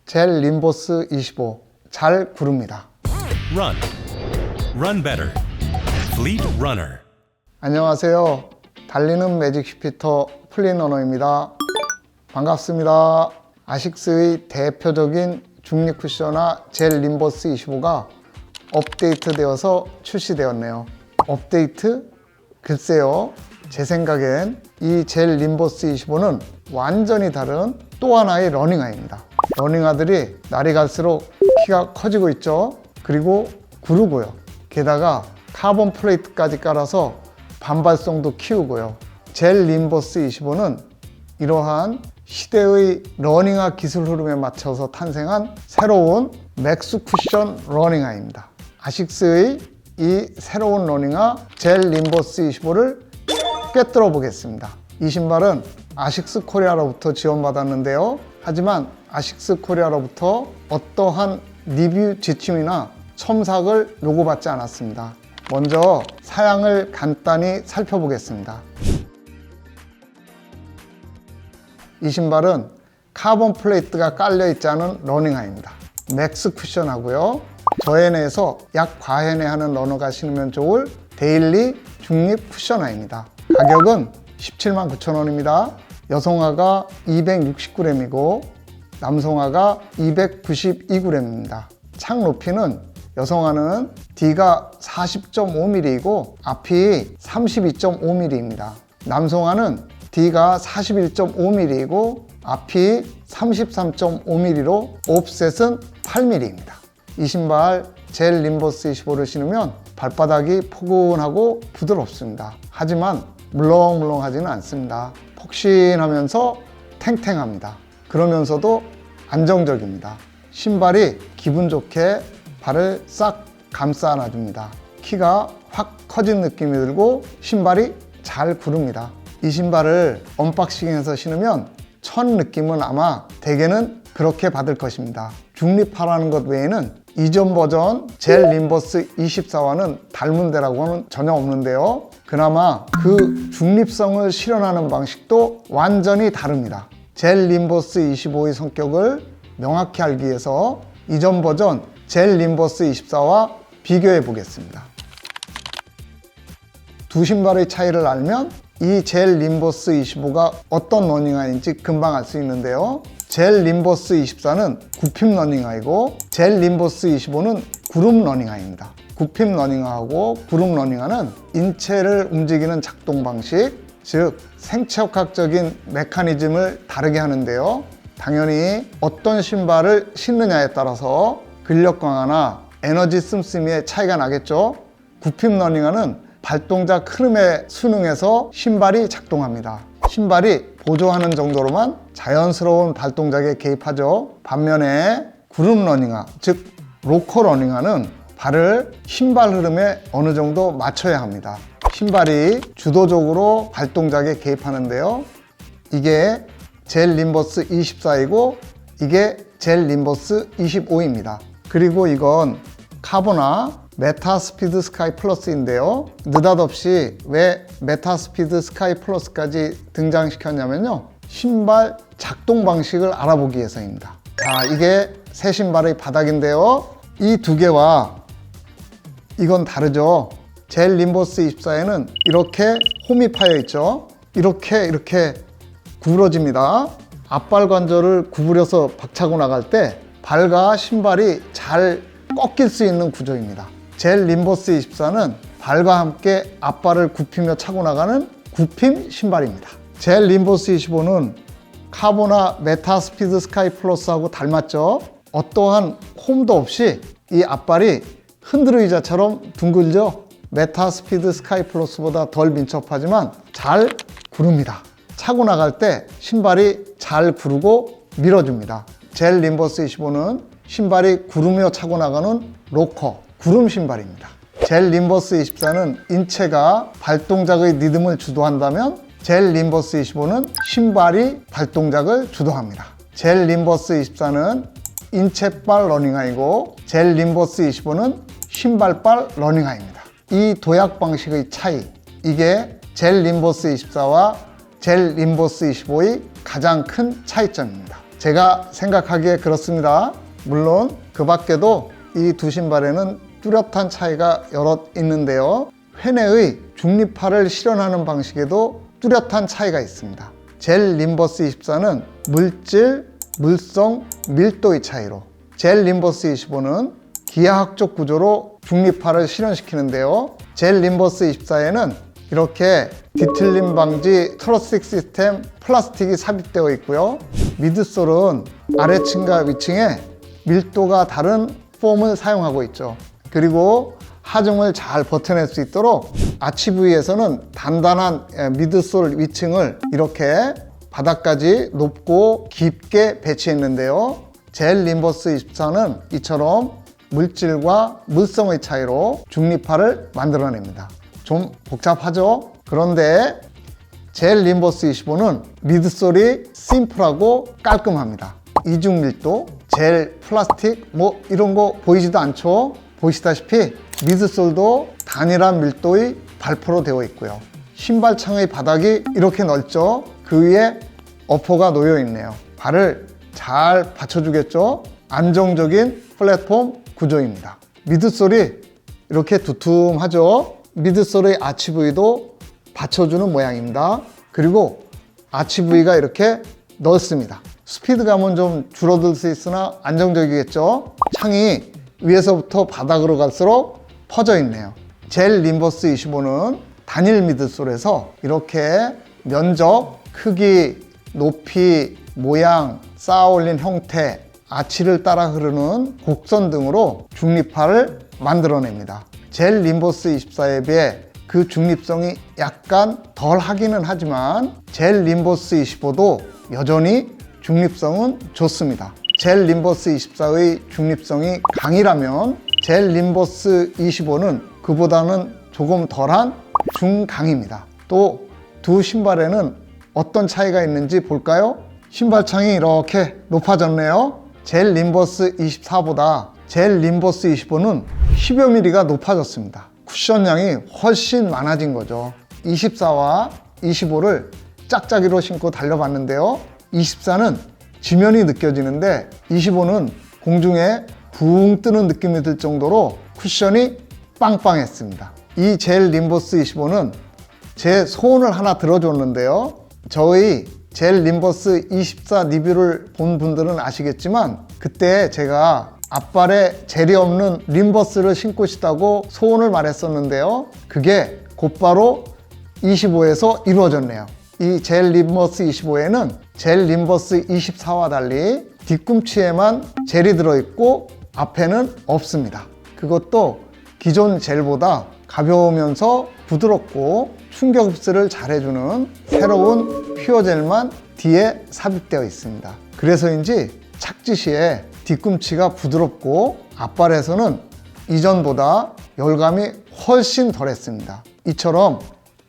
젤 림보스 25 잘 구릅니다. Run. Run better. Fleet Runner. 안녕하세요. 달리는 매직 슈피터 플린러너입니다. 반갑습니다. 아식스의 대표적인 중립 쿠셔너 젤 림보스 25가 업데이트되어서 출시되었네요. 업데이트? 글쎄요. 제 생각엔 이 젤 림보스 25는 완전히 다른 또 하나의 러닝화입니다. 러닝화들이 날이 갈수록 키가 커지고 있죠. 그리고 구르고요. 게다가 카본 플레이트까지 깔아서 반발성도 키우고요. 젤 림보스 25는 이러한 시대의 러닝화 기술 흐름에 맞춰서 탄생한 새로운 맥스 쿠션 러닝화입니다. 아식스의 이 새로운 러닝화 젤 림보스 25를 꿰뚫어 보겠습니다. 이 신발은 아식스 코리아로부터 지원받았는데요. 하지만 아식스 코리아로부터 어떠한 리뷰 지침이나 첨삭을 요구받지 않았습니다. 먼저 사양을 간단히 살펴보겠습니다. 이 신발은 카본 플레이트가 깔려있지 않은 러닝화입니다. 맥스 쿠션하고요. 저해내에서 약 과해내하는 러너가 신으면 좋을 데일리 중립 쿠션화입니다. 가격은 179,000원입니다. 여성화가 269g이고 남성화가 292g입니다. 창 높이는 여성화는 D가 40.5mm이고 앞이 32.5mm입니다. 남성화는 D가 41.5mm이고 앞이 33.5mm로 옵셋은 8mm입니다. 이 신발 젤 림보스 25를 신으면 발바닥이 포근하고 부드럽습니다. 하지만 물렁물렁하지는 않습니다. 폭신하면서 탱탱합니다. 그러면서도 안정적입니다. 신발이 기분 좋게 발을 싹 감싸 안아줍니다. 키가 확 커진 느낌이 들고 신발이 잘 구릅니다. 이 신발을 언박싱해서 신으면 첫 느낌은 아마 대개는 그렇게 받을 것입니다. 중립화라는 것 외에는 이전 버전 젤 림보스 24와는 닮은 데라고는 전혀 없는데요. 그나마 그 중립성을 실현하는 방식도 완전히 다릅니다. 젤 림보스 25의 성격을 명확히 알기 위해서 이전 버전 젤 림보스 24와 비교해 보겠습니다. 두 신발의 차이를 알면 이 젤 림보스 25가 어떤 러닝화인지 금방 알 수 있는데요. 젤 림보스 24는 굽힘 러닝화이고 젤 림보스 25는 구름 러닝화입니다. 굽힘 러닝화하고 구름 러닝화는 인체를 움직이는 작동 방식, 즉 생체역학적인 메커니즘을 다르게 하는데요. 당연히 어떤 신발을 신느냐에 따라서 근력 강화나 에너지 씀씀이의 차이가 나겠죠. 굽힘 러닝화는 발동작 흐름에 순응해서 신발이 작동합니다. 신발이 보조하는 정도로만 자연스러운 발동작에 개입하죠. 반면에 구름 러닝화, 즉 로커 러닝화는 발을 신발 흐름에 어느 정도 맞춰야 합니다. 신발이 주도적으로 발동작에 개입하는데요. 이게 젤 림보스 24이고 이게 젤 림보스 25입니다. 그리고 이건 카보나 메타스피드 스카이 플러스인데요. 느닷없이 왜 메타스피드 스카이 플러스까지 등장시켰냐면요. 신발 작동 방식을 알아보기 위해서입니다. 자, 이게 새 신발의 바닥인데요. 이 두 개와 이건 다르죠. 젤 림보스 24에는 이렇게 홈이 파여 있죠. 이렇게 구부러집니다. 앞발 관절을 구부려서 박차고 나갈 때 발과 신발이 잘 꺾일 수 있는 구조입니다. 젤 림보스 24는 발과 함께 앞발을 굽히며 차고 나가는 굽힘 신발입니다. 젤 림보스 25는 카보나 메타스피드 스카이 플러스하고 닮았죠. 어떠한 홈도 없이 이 앞발이 흔들 의자처럼 둥글죠. 메타스피드 스카이 플러스보다 덜 민첩하지만 잘 구릅니다. 차고 나갈 때 신발이 잘 구르고 밀어줍니다. 젤 림보스 25는 신발이 구르며 차고 나가는 로커, 구름 신발입니다. 젤 림보스 24는 인체가 발동작의 리듬을 주도한다면 젤 림보스 25는 신발이 발동작을 주도합니다. 젤 림보스 24는 인체발 러닝화이고 젤 림보스 25는 신발발 러닝화입니다. 이 도약 방식의 차이, 이게 젤 림보스 24와 젤 림보스 25의 가장 큰 차이점입니다. 제가 생각하기에 그렇습니다. 물론 그 밖에도 이 두 신발에는 뚜렷한 차이가 여럿 있는데요. 회내의 중립화를 실현하는 방식에도 뚜렷한 차이가 있습니다. 젤 림버스 24는 물질, 물성, 밀도의 차이로, 젤 림버스 25는 기하학적 구조로 중립화를 실현시키는데요. 젤 림버스 24에는 이렇게 뒤틀림 방지 트러스틱 시스템 플라스틱이 삽입되어 있고요. 미드솔은 아래층과 위층에 밀도가 다른 폼을 사용하고 있죠. 그리고 하중을 잘 버텨낼 수 있도록 아치 부위에서는 단단한 미드솔 위층을 이렇게 바닥까지 높고 깊게 배치했는데요. 젤 림버스 24는 이처럼 물질과 물성의 차이로 중립화를 만들어냅니다. 좀 복잡하죠? 그런데 젤 림버스 25는 미드솔이 심플하고 깔끔합니다. 이중 밀도, 젤, 플라스틱 뭐 이런 거 보이지도 않죠? 보시다시피 미드솔도 단일한 밀도의 발포로 되어 있고요. 신발창의 바닥이 이렇게 넓죠? 그 위에 어퍼가 놓여 있네요. 발을 잘 받쳐주겠죠? 안정적인 플랫폼 구조입니다. 미드솔이 이렇게 두툼하죠? 미드솔의 아치 부위도 받쳐주는 모양입니다. 그리고 아치 부위가 이렇게 넓습니다. 스피드감은 좀 줄어들 수 있으나 안정적이겠죠? 창이 위에서부터 바닥으로 갈수록 퍼져 있네요. 젤 림버스 25는 단일 미드솔에서 이렇게 면적, 크기, 높이, 모양, 쌓아 올린 형태, 아치를 따라 흐르는 곡선 등으로 중립화를 만들어냅니다. 젤 림버스 24에 비해 그 중립성이 약간 덜 하기는 하지만 젤 림버스 25도 여전히 중립성은 좋습니다. 젤 림버스 24의 중립성이 강이라면 젤 림버스 25는 그보다는 조금 덜한 중강입니다. 또 두 신발에는 어떤 차이가 있는지 볼까요? 신발창이 이렇게 높아졌네요. 젤 림버스 24보다 젤 림버스 25는 10여 mm가 높아졌습니다. 쿠션량이 훨씬 많아진 거죠. 24와 25를 짝짝이로 신고 달려봤는데요. 24는 지면이 느껴지는데 25는 공중에 붕 뜨는 느낌이 들 정도로 쿠션이 빵빵했습니다. 이 젤 림버스 25는 제 소원을 하나 들어줬는데요. 저희 젤 림버스 24 리뷰를 본 분들은 아시겠지만 그때 제가 앞발에 젤이 없는 림버스를 신고 싶다고 소원을 말했었는데요. 그게 곧바로 25에서 이루어졌네요. 이 젤 림버스 25에는 젤 림버스 24와 달리 뒤꿈치에만 젤이 들어있고 앞에는 없습니다. 그것도 기존 젤보다 가벼우면서 부드럽고 충격 흡수를 잘 해주는 새로운 퓨어 젤만 뒤에 삽입되어 있습니다. 그래서인지 착지 시에 뒤꿈치가 부드럽고 앞발에서는 이전보다 열감이 훨씬 덜했습니다. 이처럼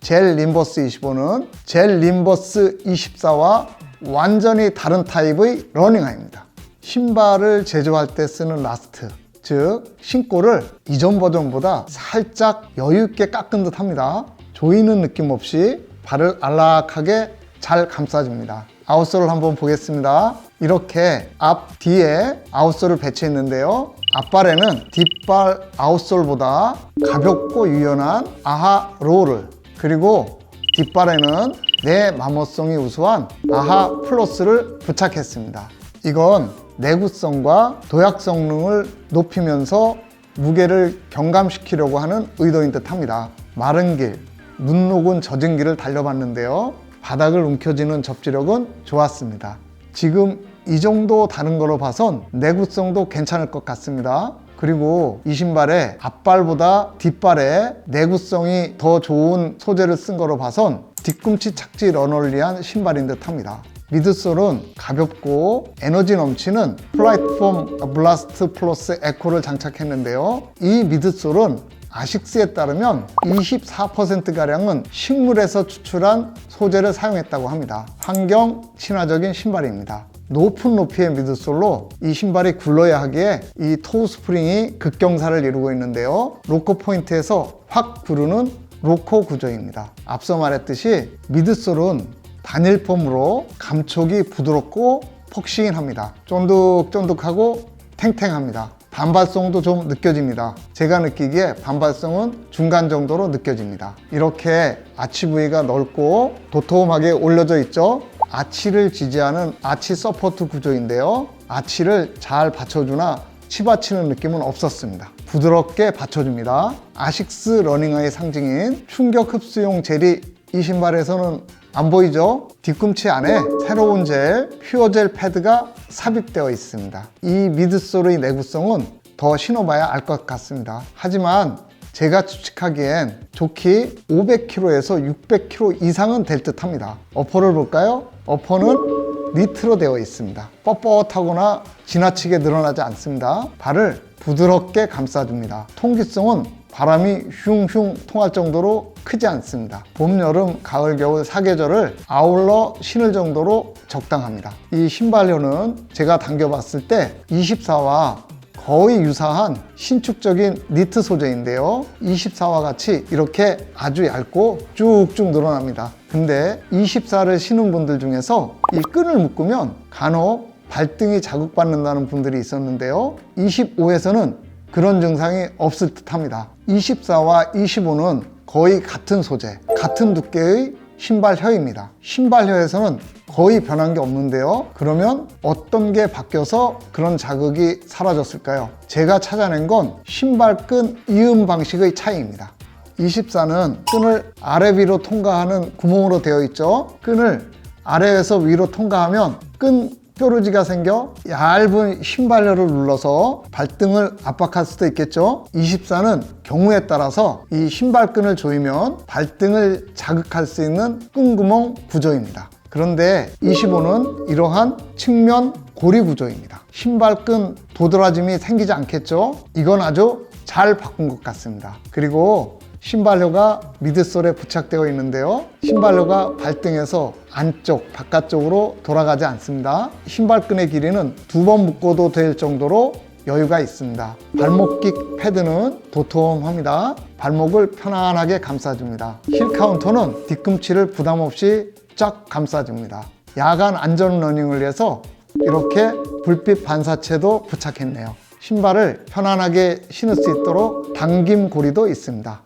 젤 림버스 25는 젤 림버스 24와 완전히 다른 타입의 러닝화입니다. 신발을 제조할 때 쓰는 라스트, 즉 신골을 이전 버전보다 살짝 여유있게 깎은 듯 합니다. 조이는 느낌 없이 발을 안락하게 잘 감싸줍니다. 아웃솔을 한번 보겠습니다. 이렇게 앞, 뒤에 아웃솔을 배치했는데요. 앞발에는 뒷발 아웃솔보다 가볍고 유연한 아하 롤을, 그리고 뒷발에는 내 마모성이 우수한 아하 플러스를 부착했습니다. 이건 내구성과 도약 성능을 높이면서 무게를 경감시키려고 하는 의도인 듯 합니다. 마른 길, 문 녹은 젖은 길을 달려봤는데요. 바닥을 움켜쥐는 접지력은 좋았습니다. 지금 이 정도 다른 거로 봐선 내구성도 괜찮을 것 같습니다. 그리고 이 신발에 앞발보다 뒷발에 내구성이 더 좋은 소재를 쓴 거로 봐선 뒤꿈치 착지 러널리한 신발인 듯 합니다. 미드솔은 가볍고 에너지 넘치는 플라이트폼 블라스트 플러스 에코를 장착했는데요. 이 미드솔은 아식스에 따르면 24%가량은 식물에서 추출한 소재를 사용했다고 합니다. 환경 친화적인 신발입니다. 높은 높이의 미드솔로 이 신발이 굴러야 하기에 이 토우 스프링이 극경사를 이루고 있는데요. 로커 포인트에서 확 구르는 로커 구조입니다. 앞서 말했듯이 미드솔은 단일폼으로 감촉이 부드럽고 폭신합니다. 쫀득쫀득하고 탱탱합니다. 반발성도 좀 느껴집니다. 제가 느끼기에 반발성은 중간 정도로 느껴집니다. 이렇게 아치 부위가 넓고 도톰하게 올려져 있죠. 아치를 지지하는 아치 서포트 구조인데요. 아치를 잘 받쳐주나 치받치는 느낌은 없었습니다. 부드럽게 받쳐줍니다. 아식스 러닝화의 상징인 충격 흡수용 젤이 이 신발에서는 안 보이죠? 뒤꿈치 안에 새로운 젤, 퓨어젤 패드가 삽입되어 있습니다. 이 미드솔의 내구성은 더 신어봐야 알 것 같습니다. 하지만 제가 추측하기엔 좋기 500kg에서 600kg 이상은 될 듯 합니다. 어퍼를 볼까요? 어퍼는 니트로 되어 있습니다. 뻣뻣하거나 지나치게 늘어나지 않습니다. 발을 부드럽게 감싸줍니다. 통기성은 바람이 흉흉 통할 정도로 크지 않습니다. 봄, 여름, 가을, 겨울 4계절을 아울러 신을 정도로 적당합니다. 이 신발효는 제가 당겨봤을 때 24와 거의 유사한 신축적인 니트 소재인데요. 24와 같이 이렇게 아주 얇고 쭉쭉 늘어납니다. 근데 24를 신은 분들 중에서 이 끈을 묶으면 간혹 발등이 자극받는다는 분들이 있었는데요. 25에서는 그런 증상이 없을 듯 합니다. 24와 25는 거의 같은 소재, 같은 두께의 신발혀입니다. 신발혀에서는 거의 변한 게 없는데요. 그러면 어떤 게 바뀌어서 그런 자극이 사라졌을까요? 제가 찾아낸 건 신발끈 이음 방식의 차이입니다. 24는 끈을 아래 위로 통과하는 구멍으로 되어 있죠. 끈을 아래에서 위로 통과하면 끈 뾰루지가 생겨 얇은 신발열을 눌러서 발등을 압박할 수도 있겠죠. 24는 경우에 따라서 이 신발끈을 조이면 발등을 자극할 수 있는 끈구멍 구조입니다. 그런데 25는 이러한 측면 고리 구조입니다. 신발끈 도드라짐이 생기지 않겠죠. 이건 아주 잘 바꾼 것 같습니다. 그리고 신발효가 미드솔에 부착되어 있는데요. 신발효가 발등에서 안쪽, 바깥쪽으로 돌아가지 않습니다. 신발끈의 길이는 2번 묶어도 될 정도로 여유가 있습니다. 발목깃 패드는 도톰합니다. 발목을 편안하게 감싸줍니다. 힐 카운터는 뒤꿈치를 부담 없이 쫙 감싸줍니다. 야간 안전 러닝을 위해서 이렇게 불빛 반사체도 부착했네요. 신발을 편안하게 신을 수 있도록 당김 고리도 있습니다.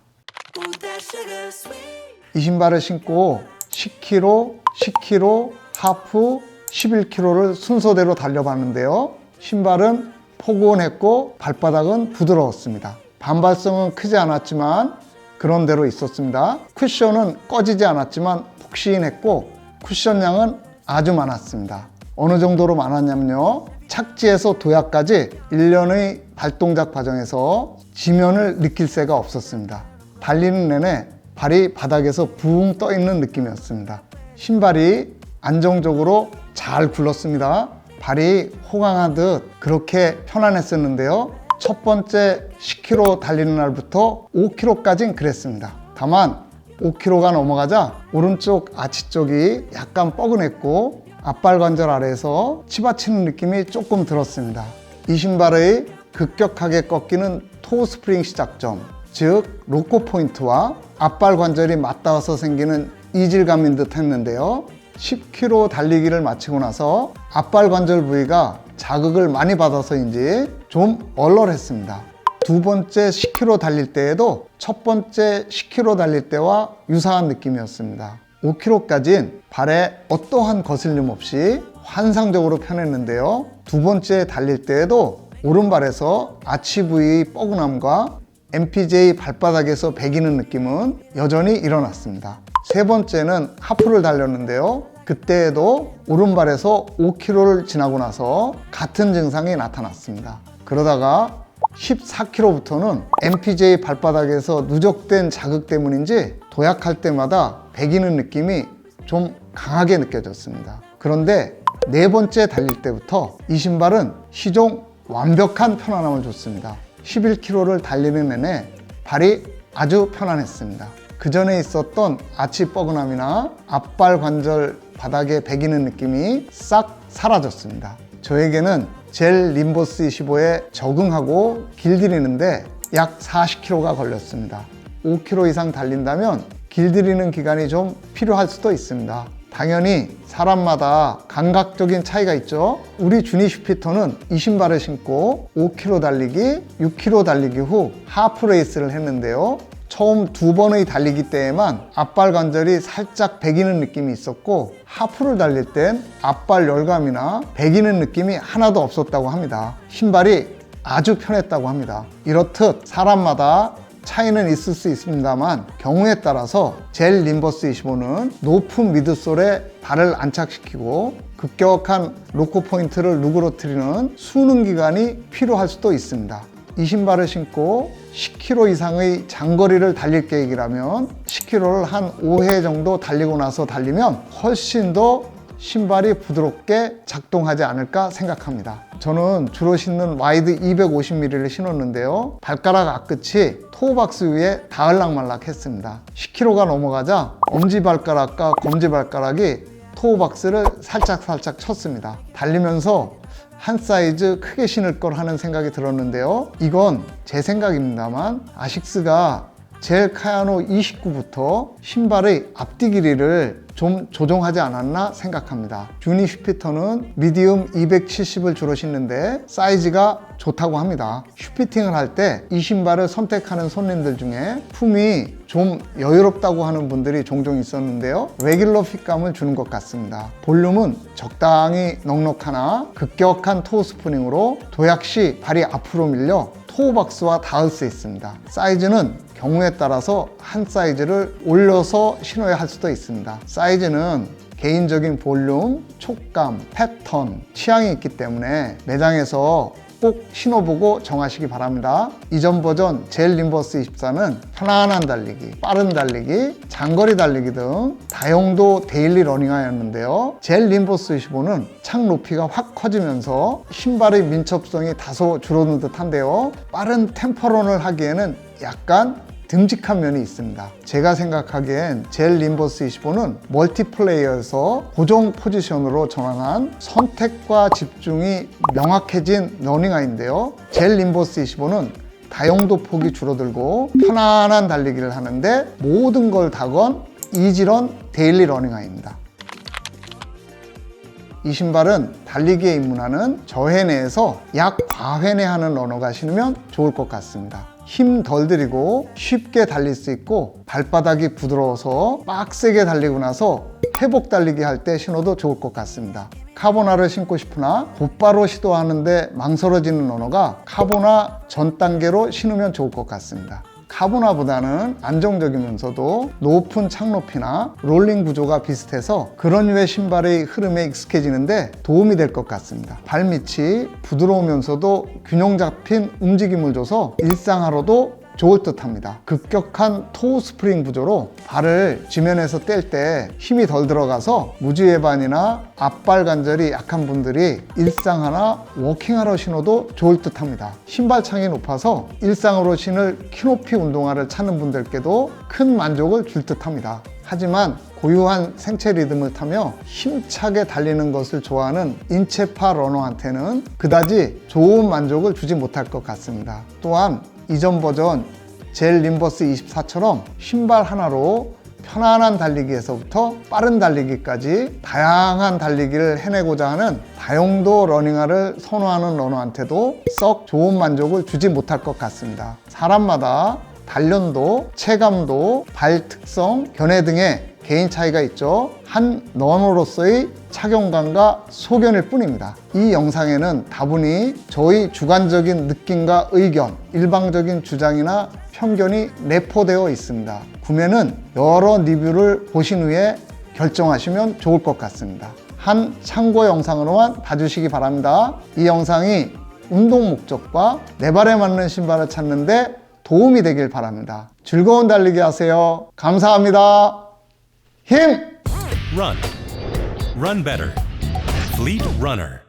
이 신발을 신고 10km, 10km, 하프, 11km를 순서대로 달려봤는데요. 신발은 포근했고 발바닥은 부드러웠습니다. 반발성은 크지 않았지만 그런 대로 있었습니다. 쿠션은 꺼지지 않았지만 푹신했고 쿠션량은 아주 많았습니다. 어느 정도로 많았냐면요. 착지에서 도약까지 1년의 발동작 과정에서 지면을 느낄 새가 없었습니다. 달리는 내내 발이 바닥에서 붕 떠 있는 느낌이었습니다. 신발이 안정적으로 잘 굴렀습니다. 발이 호강하듯 그렇게 편안했었는데요. 첫 번째 10km 달리는 날부터 5km까지는 그랬습니다. 다만 5km가 넘어가자 오른쪽 아치 쪽이 약간 뻐근했고 앞발 관절 아래에서 치받치는 느낌이 조금 들었습니다. 이 신발의 급격하게 꺾이는 토 스프링 시작점, 즉 로코 포인트와 앞발 관절이 맞닿아서 생기는 이질감인 듯 했는데요. 10km 달리기를 마치고 나서 앞발 관절 부위가 자극을 많이 받아서인지 좀 얼얼했습니다. 두 번째 10km 달릴 때에도 첫 번째 10km 달릴 때와 유사한 느낌이었습니다. 5km까지는 발에 어떠한 거슬림 없이 환상적으로 편했는데요. 두 번째 달릴 때에도 오른발에서 아치 부위의 뻐근함과 MPJ 발바닥에서 배기는 느낌은 여전히 일어났습니다. 세 번째는 하프를 달렸는데요. 그때에도 오른발에서 5km를 지나고 나서 같은 증상이 나타났습니다. 그러다가 14km부터는 MPJ 발바닥에서 누적된 자극 때문인지 도약할 때마다 배기는 느낌이 좀 강하게 느껴졌습니다. 그런데 네 번째 달릴 때부터 이 신발은 시종 완벽한 편안함을 줬습니다. 11km를 달리는 내내 발이 아주 편안했습니다. 그 전에 있었던 아치 뻐근함이나 앞발 관절 바닥에 배기는 느낌이 싹 사라졌습니다. 저에게는 젤 림보스 25에 적응하고 길들이는데 약 40km가 걸렸습니다. 5km 이상 달린다면 길들이는 기간이 좀 필요할 수도 있습니다. 당연히 사람마다 감각적인 차이가 있죠. 우리 주니 슈피터는 이 신발을 신고 5km 달리기, 6km 달리기 후 하프 레이스를 했는데요. 처음 2번의 달리기 때에만 앞발 관절이 살짝 배기는 느낌이 있었고, 하프를 달릴 땐 앞발 열감이나 배기는 느낌이 하나도 없었다고 합니다. 신발이 아주 편했다고 합니다. 이렇듯 사람마다 차이는 있을 수 있습니다만 경우에 따라서 젤 림버스 25는 높은 미드솔에 발을 안착시키고 급격한 로코 포인트를 누그러뜨리는 수능 기간이 필요할 수도 있습니다. 이 신발을 신고 10km 이상의 장거리를 달릴 계획이라면 10km를 한 5회 정도 달리고 나서 달리면 훨씬 더 신발이 부드럽게 작동하지 않을까 생각합니다. 저는 주로 신는 와이드 250mm를 신었는데요. 발가락 앞끝이 토우박스 위에 닿을락말락 했습니다. 10km가 넘어가자 엄지발가락과 검지발가락이 토우박스를 살짝 쳤습니다. 달리면서 한 사이즈 크게 신을 걸 하는 생각이 들었는데요. 이건 제 생각입니다만 아식스가 젤 카야노 29부터 신발의 앞뒤 길이를 좀 조정하지 않았나 생각합니다. 주니 슈피터는 미디움 270을 주로 신는데 사이즈가 좋다고 합니다. 슈피팅을 할 때 이 신발을 선택하는 손님들 중에 품이 좀 여유롭다고 하는 분들이 종종 있었는데요. 레귤러 핏감을 주는 것 같습니다. 볼륨은 적당히 넉넉하나 급격한 토우 스프링으로 도약 시 발이 앞으로 밀려 토우박스와 닿을 수 있습니다. 사이즈는 경우에 따라서 한 사이즈를 올려서 신어야 할 수도 있습니다. 사이즈는 개인적인 볼륨, 촉감, 패턴, 취향이 있기 때문에 매장에서 꼭 신어보고 정하시기 바랍니다. 이전 버전 젤 림버스 24는 편안한 달리기, 빠른 달리기, 장거리 달리기 등 다용도 데일리 러닝화였는데요. 젤 림버스 25는 창 높이가 확 커지면서 신발의 민첩성이 다소 줄어든 듯한데요. 빠른 템포런을 하기에는 약간 듬직한 면이 있습니다. 제가 생각하기엔 젤 림버스 25는 멀티플레이어에서 고정 포지션으로 전환한 선택과 집중이 명확해진 러닝화인데요. 젤 림버스 25는 다용도 폭이 줄어들고 편안한 달리기를 하는데 모든 걸 다 건 이지런 데일리 러닝화입니다. 이 신발은 달리기에 입문하는 저회 내에서 약 과회내 하는 러너가 신으면 좋을 것 같습니다. 힘 덜 들이고 쉽게 달릴 수 있고 발바닥이 부드러워서 빡세게 달리고 나서 회복 달리기 할 때 신어도 좋을 것 같습니다. 카보나를 신고 싶으나 곧바로 시도하는데 망설여지는 러너가 카보나 전 단계로 신으면 좋을 것 같습니다. 카보나보다는 안정적이면서도 높은 창 높이나 롤링 구조가 비슷해서 그런 류의 신발의 흐름에 익숙해지는데 도움이 될 것 같습니다. 발밑이 부드러우면서도 균형 잡힌 움직임을 줘서 일상화로도 좋을 듯 합니다. 급격한 토우 스프링 구조로 발을 지면에서 뗄 때 힘이 덜 들어가서 무지외반이나 앞발 관절이 약한 분들이 일상화나 워킹화로 신어도 좋을 듯 합니다. 신발창이 높아서 일상으로 신을 키높이 운동화를 찾는 분들께도 큰 만족을 줄 듯 합니다. 하지만 고유한 생체 리듬을 타며 힘차게 달리는 것을 좋아하는 인체파 러너한테는 그다지 좋은 만족을 주지 못할 것 같습니다. 또한 이전 버전 젤 림버스 24처럼 신발 하나로 편안한 달리기에서부터 빠른 달리기까지 다양한 달리기를 해내고자 하는 다용도 러닝화를 선호하는 러너한테도 썩 좋은 만족을 주지 못할 것 같습니다. 사람마다 단련도, 체감도, 발 특성, 견해 등의 개인 차이가 있죠. 한 러너로서의 착용감과 소견일 뿐입니다. 이 영상에는 다분히 저희 주관적인 느낌과 의견, 일방적인 주장이나 편견이 내포되어 있습니다. 구매는 여러 리뷰를 보신 후에 결정하시면 좋을 것 같습니다. 한 참고 영상으로만 봐주시기 바랍니다. 이 영상이 운동 목적과 내 발에 맞는 신발을 찾는 데 도움이 되길 바랍니다. 즐거운 달리기 하세요. 감사합니다. 힘! Run. Run better. Fleet Runner.